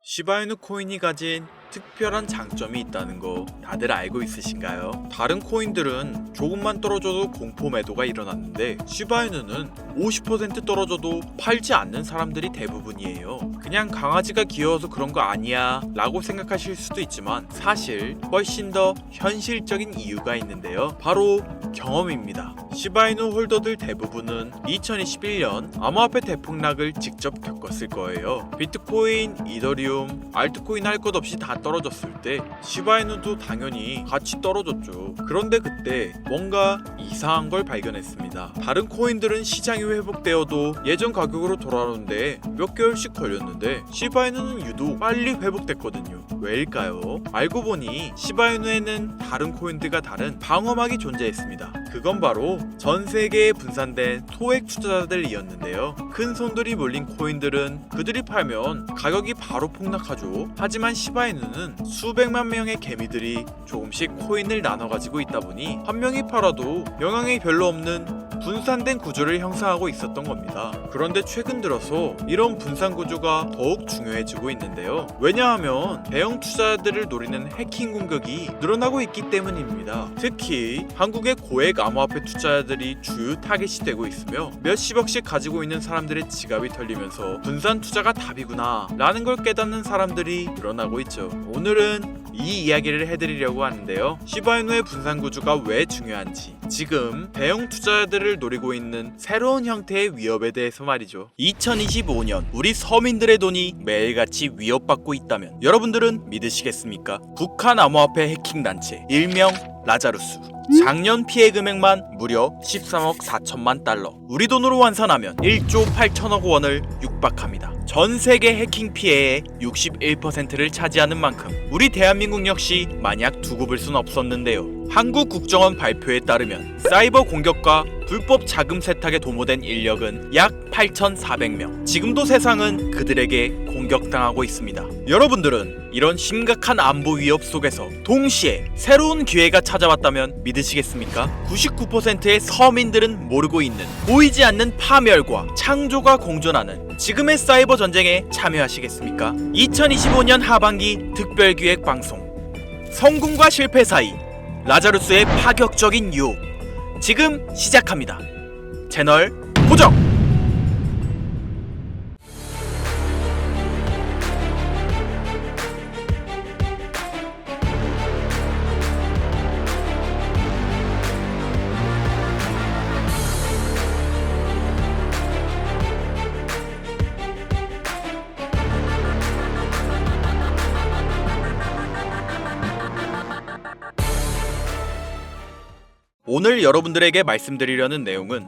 시바이누 코인이 가진 특별한 장점이 있다는 거 다들 알고 있으신가요? 다른 코인들은 조금만 떨어져도 공포 매도가 일어났는데 시바이누는 50% 떨어져도 팔지 않는 사람들이 대부분이에요. 그냥 강아지가 귀여워서 그런 거 아니야 라고 생각하실 수도 있지만 사실 훨씬 더 현실적인 이유가 있는데요. 바로 경험입니다. 시바이누 홀더들 대부분은 2021년 암호화폐 대폭락을 직접 겪었을 거예요. 비트코인, 이더리움, 알트코인 할 것 없이 다 떨어졌을 때 시바이누도 당연히 같이 떨어졌죠. 그런데 그때 뭔가 이상한 걸 발견했습니다. 다른 코인들은 시장이 회복되어도 예전 가격으로 돌아오는데 몇 개월씩 걸렸는데 시바이누는 유독 빨리 회복됐거든요. 왜일까요? 알고 보니 시바이누에는 다른 코인들과 다른 방어막이 존재했습니다. 그건 바로 전 세계에 분산된 소액 투자자들이었는데요. 큰 손들이 몰린 코인들은 그들이 팔면 가격이 바로 폭락하죠. 하지만 시바이누는 수백만 명의 개미들이 조금씩 코인을 나눠 가지고 있다 보니 한 명이 팔아도 영향이 별로 없는 분산된 구조를 형성하고 있었던 겁니다. 그런데 최근 들어서 이런 분산 구조가 더욱 중요해지고 있는데요. 왜냐하면 대형 투자자들을 노리는 해킹 공격이 늘어나고 있기 때문입니다. 특히 한국의 고액 암호화폐 투자자들이 주요 타겟이 되고 있으며 몇십억씩 가지고 있는 사람들의 지갑이 털리면서 분산 투자가 답이구나 라는 걸 깨닫는 사람들이 늘어나고 있죠. 오늘은 이 이야기를 해드리려고 하는데요. 시바이누의 분산 구조가 왜 중요한지, 지금 대형 투자자들을 노리고 있는 새로운 형태의 위협에 대해서 말이죠. 2025년 우리 서민들의 돈이 매일같이 위협받고 있다면 여러분들은 믿으시겠습니까? 북한 암호화폐 해킹 단체 일명 라자루스, 작년 피해 금액만 무려 13억 4천만 달러, 우리 돈으로 환산하면 1조 8천억 원을 육박합니다. 전 세계 해킹 피해의 61%를 차지하는 만큼 우리 대한민국 역시 마냥 두고 볼 순 없었는데요. 한국 국정원 발표에 따르면 사이버 공격과 불법 자금 세탁에 도모된 인력은 약 8,400명. 지금도 세상은 그들에게 공격당하고 있습니다. 여러분들은 이런 심각한 안보 위협 속에서 동시에 새로운 기회가 찾아왔다면 믿으시겠습니까? 99%의 서민들은 모르고 있는 보이지 않는 파멸과 창조가 공존하는 지금의 사이버 전쟁에 참여하시겠습니까? 2025년 하반기 특별기획 방송, 성공과 실패 사이 라자루스의 파격적인 유혹, 지금 시작합니다. 채널 고정! 오늘 여러분들에게 말씀드리려는 내용은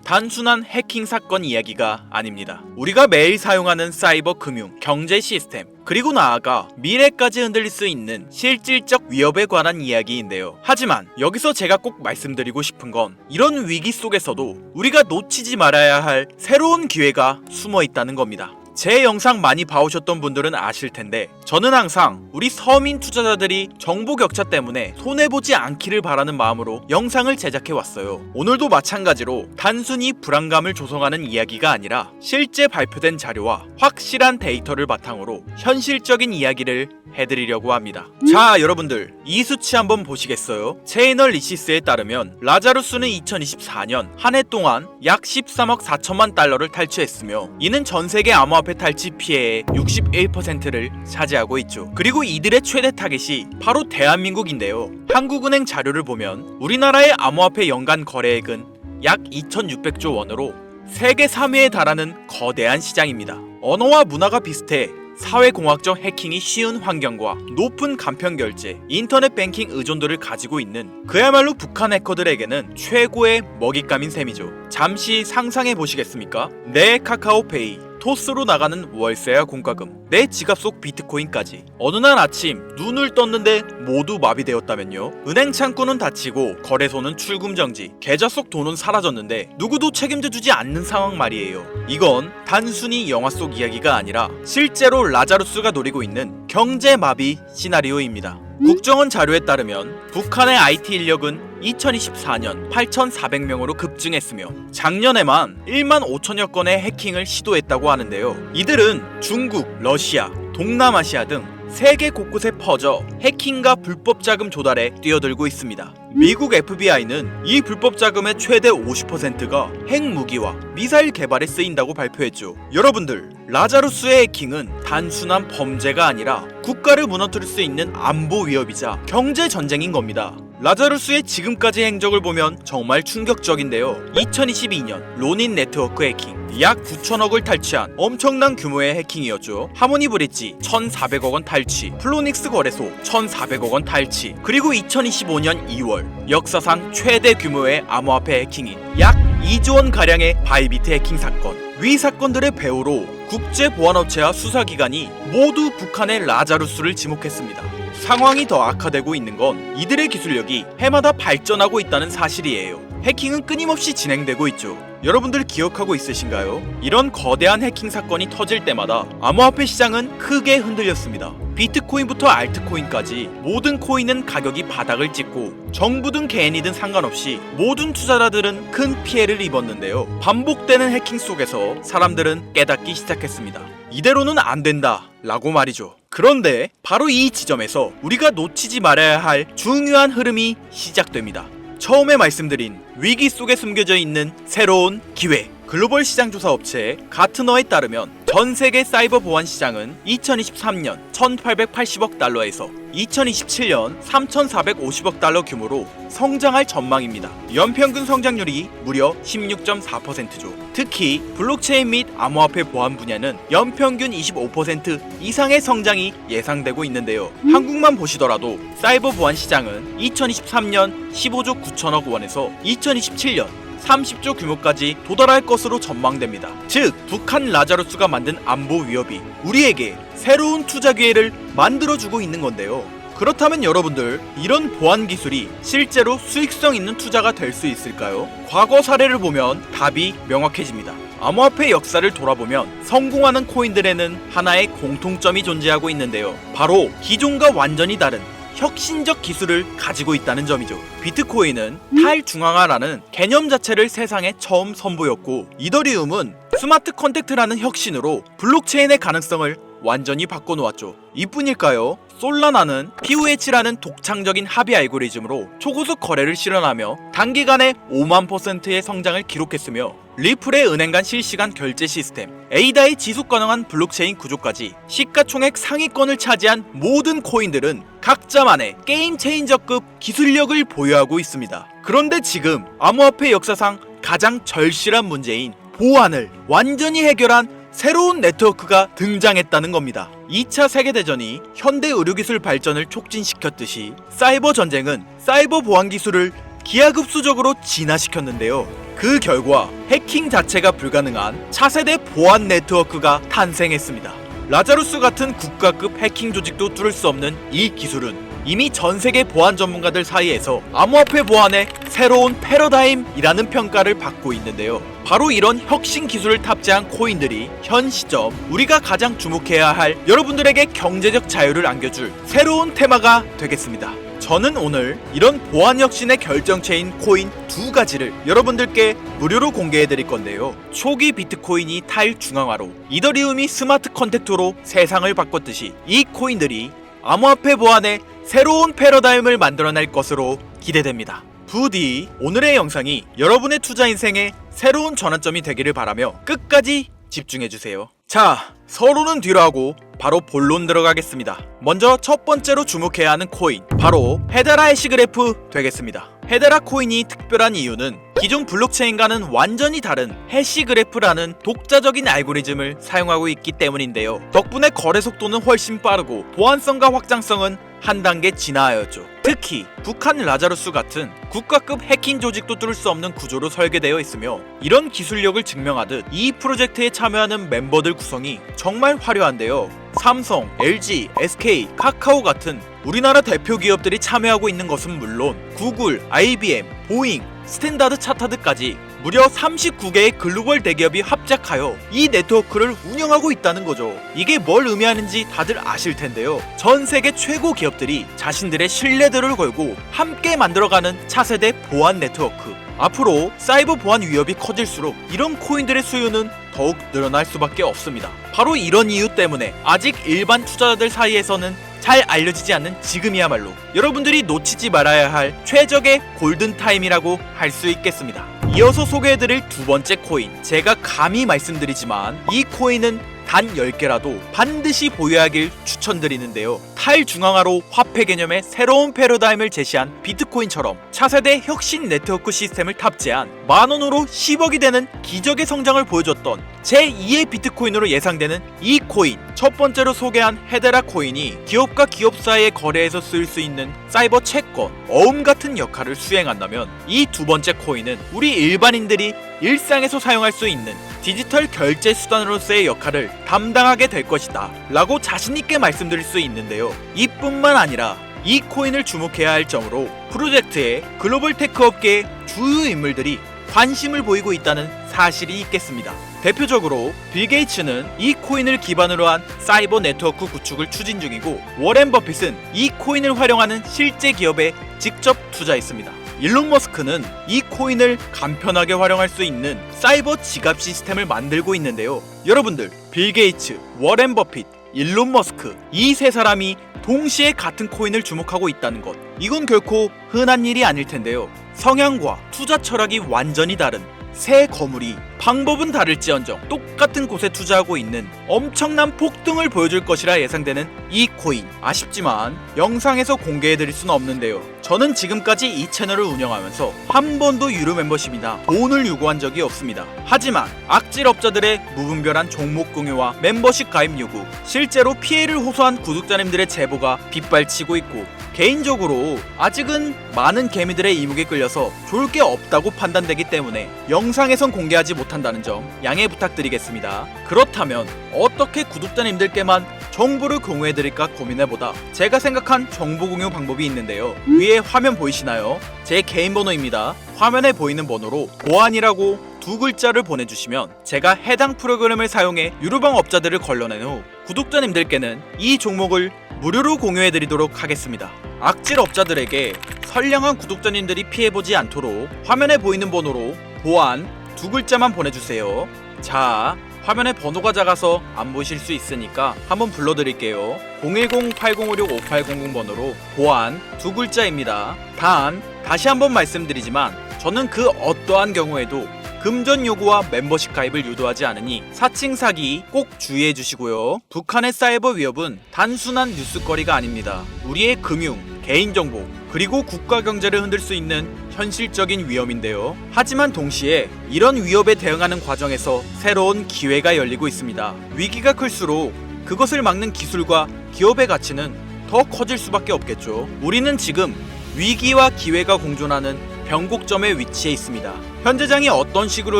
단순한 해킹 사건 이야기가 아닙니다. 우리가 매일 사용하는 사이버 금융, 경제 시스템, 그리고 나아가 미래까지 흔들릴 수 있는 실질적 위협에 관한 이야기인데요. 하지만 여기서 제가 꼭 말씀드리고 싶은 건 이런 위기 속에서도 우리가 놓치지 말아야 할 새로운 기회가 숨어 있다는 겁니다. 제 영상 많이 봐오셨던 분들은 아실 텐데 저는 항상 우리 서민 투자자들이 정보 격차 때문에 손해보지 않기를 바라는 마음으로 영상을 제작해왔어요. 오늘도 마찬가지로 단순히 불안감을 조성하는 이야기가 아니라 실제 발표된 자료와 확실한 데이터를 바탕으로 현실적인 이야기를 해드리려고 합니다. 자, 여러분들 이 수치 한번 보시겠어요? 체이널리시스에 따르면 라자루스는 2024년 한 해 동안 약 13억 4천만 달러를 탈취했으며 이는 전세계 암호화폐 탈취 피해의 61%를 차지하고 있죠. 그리고 이들의 최대 타겟이 바로 대한민국인데요. 한국은행 자료를 보면 우리나라의 암호화폐 연간 거래액은 약 2,600조 원으로 세계 3위에 달하는 거대한 시장입니다. 언어와 문화가 비슷해 사회공학적 해킹이 쉬운 환경과 높은 간편 결제, 인터넷 뱅킹 의존도를 가지고 있는 그야말로 북한 해커들에게는 최고의 먹잇감인 셈이죠. 잠시 상상해 보시겠습니까? 내 카카오페이, 토스로 나가는 월세와 공과금, 내 지갑 속 비트코인까지 어느 날 아침 눈을 떴는데 모두 마비되었다면요? 은행 창구는 닫히고 거래소는 출금 정지, 계좌 속 돈은 사라졌는데 누구도 책임져주지 않는 상황 말이에요. 이건 단순히 영화 속 이야기가 아니라 실제로 라자루스가 노리고 있는 경제 마비 시나리오입니다. 국정원 자료에 따르면 북한의 IT 인력은 2024년 8,400명으로 급증했으며 작년에만 1만 5천여 건의 해킹을 시도했다고 하는데요. 이들은 중국, 러시아, 동남아시아 등 세계 곳곳에 퍼져 해킹과 불법 자금 조달에 뛰어들고 있습니다. 미국 FBI는 이 불법 자금의 최대 50%가 핵무기와 미사일 개발에 쓰인다고 발표했죠. 여러분들, 라자루스의 해킹은 단순한 범죄가 아니라 국가를 무너뜨릴 수 있는 안보 위협이자 경제 전쟁인 겁니다. 라자루스의 지금까지의 행적을 보면 정말 충격적인데요. 2022년 로닌 네트워크 해킹, 약 9천억을 탈취한 엄청난 규모의 해킹이었죠. 하모니 브릿지 1,400억 원 탈취, 플로닉스 거래소 1,400억 원 탈취, 그리고 2025년 2월 역사상 최대 규모의 암호화폐 해킹인 약 2조 원 가량의 바이비트 해킹 사건. 위 사건들의 배후로 국제보안업체와 수사기관이 모두 북한의 라자루스를 지목했습니다. 상황이 더 악화되고 있는 건 이들의 기술력이 해마다 발전하고 있다는 사실이에요. 해킹은 끊임없이 진행되고 있죠. 여러분들 기억하고 있으신가요? 이런 거대한 해킹 사건이 터질 때마다 암호화폐 시장은 크게 흔들렸습니다. 비트코인부터 알트코인까지 모든 코인은 가격이 바닥을 찍고 정부든 개인이든 상관없이 모든 투자자들은 큰 피해를 입었는데요. 반복되는 해킹 속에서 사람들은 깨닫기 시작했습니다. 이대로는 안 된다 라고 말이죠. 그런데 바로 이 지점에서 우리가 놓치지 말아야 할 중요한 흐름이 시작됩니다. 처음에 말씀드린 위기 속에 숨겨져 있는 새로운 기회. 글로벌 시장 조사 업체 가트너에 따르면 전 세계 사이버 보안 시장은 2023년 1,880억 달러에서 2027년 3,450억 달러 규모로 성장할 전망입니다. 연평균 성장률이 무려 16.4%죠. 특히 블록체인 및 암호화폐 보안 분야는 연평균 25% 이상의 성장이 예상되고 있는데요. 한국만 보시더라도 사이버 보안 시장은 2023년 15조 9천억 원에서 2027년 30조 규모까지 도달할 것으로 전망됩니다. 즉, 북한 라자루스가 만든 안보 위협이 우리에게 새로운 투자 기회를 만들어주고 있는 건데요. 그렇다면 여러분들, 이런 보안 기술이 실제로 수익성 있는 투자가 될 수 있을까요? 과거 사례를 보면 답이 명확해집니다. 암호화폐 역사를 돌아보면 성공하는 코인들에는 하나의 공통점이 존재하고 있는데요. 바로 기존과 완전히 다른 혁신적 기술을 가지고 있다는 점이죠. 비트코인은 탈중앙화라는 개념 자체를 세상에 처음 선보였고, 이더리움은 스마트 컨택트라는 혁신으로 블록체인의 가능성을 완전히 바꿔놓았죠. 이뿐일까요? 솔라나는 POH라는 독창적인 합의 알고리즘으로 초고속 거래를 실현하며 단기간에 5만%의 성장을 기록했으며, 리플의 은행 간 실시간 결제 시스템, 에이다의 지속 가능한 블록체인 구조까지 시가총액 상위권을 차지한 모든 코인들은 각자만의 게임 체인저급 기술력을 보유하고 있습니다. 그런데 지금 암호화폐 역사상 가장 절실한 문제인 보안을 완전히 해결한 새로운 네트워크가 등장했다는 겁니다. 2차 세계대전이 현대 의료기술 발전을 촉진시켰듯이 사이버 전쟁은 사이버 보안 기술을 기하급수적으로 진화시켰는데요. 그 결과 해킹 자체가 불가능한 차세대 보안 네트워크가 탄생했습니다. 라자루스 같은 국가급 해킹 조직도 뚫을 수 없는 이 기술은 이미 전 세계 보안 전문가들 사이에서 암호화폐 보안의 새로운 패러다임이라는 평가를 받고 있는데요. 바로 이런 혁신 기술을 탑재한 코인들이 현 시점 우리가 가장 주목해야 할 여러분들에게 경제적 자유를 안겨줄 새로운 테마가 되겠습니다. 저는 오늘 이런 보안 혁신의 결정체인 코인 두 가지를 여러분들께 무료로 공개해 드릴 건데요. 초기 비트코인이 탈중앙화로, 이더리움이 스마트 컨택트로 세상을 바꿨듯이 이 코인들이 암호화폐 보안의 새로운 패러다임을 만들어낼 것으로 기대됩니다. 부디 오늘의 영상이 여러분의 투자 인생에 새로운 전환점이 되기를 바라며 끝까지 집중해주세요. 자, 서로는 뒤로 하고 바로 본론 들어가겠습니다. 먼저 첫 번째로 주목해야 하는 코인, 바로 헤데라 해시그래프 되겠습니다. 헤데라 코인이 특별한 이유는 기존 블록체인과는 완전히 다른 해시그래프라는 독자적인 알고리즘을 사용하고 있기 때문인데요. 덕분에 거래 속도는 훨씬 빠르고 보안성과 확장성은 한 단계 진화하였죠. 특히 북한 라자루스 같은 국가급 해킹 조직도 뚫을 수 없는 구조로 설계되어 있으며, 이런 기술력을 증명하듯 이 프로젝트에 참여하는 멤버들 구성이 정말 화려한데요. 삼성, LG, SK, 카카오 같은 우리나라 대표 기업들이 참여하고 있는 것은 물론 구글, IBM, 보잉, 스탠다드 차타드까지 무려 39개의 글로벌 대기업이 합작하여 이 네트워크를 운영하고 있다는 거죠. 이게 뭘 의미하는지 다들 아실 텐데요. 전 세계 최고 기업들이 자신들의 신뢰도를 걸고 함께 만들어가는 차세대 보안 네트워크. 앞으로 사이버 보안 위협이 커질수록 이런 코인들의 수요는 더욱 늘어날 수밖에 없습니다. 바로 이런 이유 때문에 아직 일반 투자자들 사이에서는 잘 알려지지 않는 지금이야말로 여러분들이 놓치지 말아야 할 최적의 골든타임이라고 할 수 있겠습니다. 이어서 소개해드릴 두 번째 코인, 제가 감히 말씀드리지만 이 코인은 단 10개라도 반드시 보유하길 추천드리는데요. 탈중앙화로 화폐 개념의 새로운 패러다임을 제시한 비트코인처럼 차세대 혁신 네트워크 시스템을 탑재한 만원으로 10억이 되는 기적의 성장을 보여줬던 제2의 비트코인으로 예상되는 이 코인. 첫 번째로 소개한 헤데라 코인이 기업과 기업 사이의 거래에서 쓰일 수 있는 사이버 채권, 어음 같은 역할을 수행한다면 이 두 번째 코인은 우리 일반인들이 일상에서 사용할 수 있는 디지털 결제 수단으로서의 역할을 담당하게 될 것이다 라고 자신있게 말씀드릴 수 있는데요. 이뿐만 아니라 이 코인을 주목해야 할 점으로 프로젝트에 글로벌 테크 업계의 주요 인물들이 관심을 보이고 있다는 사실이 있겠습니다. 대표적으로 빌 게이츠는 이 코인을 기반으로 한 사이버 네트워크 구축을 추진 중이고, 워렌 버핏은 이 코인을 활용하는 실제 기업에 직접 투자했습니다. 일론 머스크는 이 코인을 간편하게 활용할 수 있는 사이버 지갑 시스템을 만들고 있는데요. 여러분들, 빌 게이츠, 워렌 버핏, 일론 머스크, 이 세 사람이 동시에 같은 코인을 주목하고 있다는 것, 이건 결코 흔한 일이 아닐 텐데요. 성향과 투자 철학이 완전히 다른 새 거물이 방법은 다를지언정 똑같은 곳에 투자하고 있는 엄청난 폭등을 보여줄 것이라 예상되는 이 코인. 아쉽지만 영상에서 공개해드릴 수는 없는데요. 저는 지금까지 이 채널을 운영하면서 한 번도 유료 멤버십이나 돈을 요구한 적이 없습니다. 하지만 악질업자들의 무분별한 종목 공유와 멤버십 가입 요구, 실제로 피해를 호소한 구독자님들의 제보가 빗발치고 있고, 개인적으로 아직은 많은 개미들의 이목에 끌려서 좋을 게 없다고 판단되기 때문에 영상에선 공개하지 못한다는 점 양해 부탁드리겠습니다. 그렇다면 어떻게 구독자님들께만 정보를 공유해드릴까 고민해보다 제가 생각한 정보 공유 방법이 있는데요. 위에 화면 보이시나요? 제 개인 번호입니다. 화면에 보이는 번호로 보안이라고 두 글자를 보내주시면 제가 해당 프로그램을 사용해 유료방 업자들을 걸러낸 후 구독자님들께는 이 종목을 무료로 공유해드리도록 하겠습니다. 악질 업자들에게 선량한 구독자님들이 피해보지 않도록 화면에 보이는 번호로 보안 두 글자만 보내주세요. 자, 화면에 번호가 작아서 안 보실 수 있으니까 한번 불러드릴게요. 010-8056-5800 번호로 보안 두 글자입니다. 단, 다시 한번 말씀드리지만 저는 그 어떠한 경우에도 금전 요구와 멤버십 가입을 유도하지 않으니 사칭 사기 꼭 주의해 주시고요. 북한의 사이버 위협은 단순한 뉴스거리가 아닙니다. 우리의 금융, 개인정보, 그리고 국가 경제를 흔들 수 있는 현실적인 위험인데요. 하지만 동시에 이런 위협에 대응하는 과정에서 새로운 기회가 열리고 있습니다. 위기가 클수록 그것을 막는 기술과 기업의 가치는 더 커질 수밖에 없겠죠. 우리는 지금 위기와 기회가 공존하는 변곡점에 위치해 있습니다. 현재장이 어떤 식으로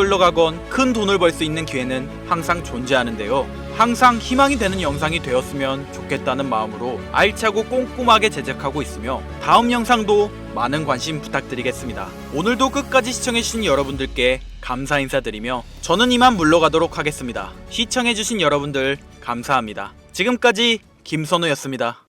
흘러가건 큰 돈을 벌 수 있는 기회는 항상 존재하는데요. 항상 희망이 되는 영상이 되었으면 좋겠다는 마음으로 알차고 꼼꼼하게 제작하고 있으며 다음 영상도 많은 관심 부탁드리겠습니다. 오늘도 끝까지 시청해주신 여러분들께 감사 인사드리며 저는 이만 물러가도록 하겠습니다. 시청해주신 여러분들 감사합니다. 지금까지 김선우였습니다.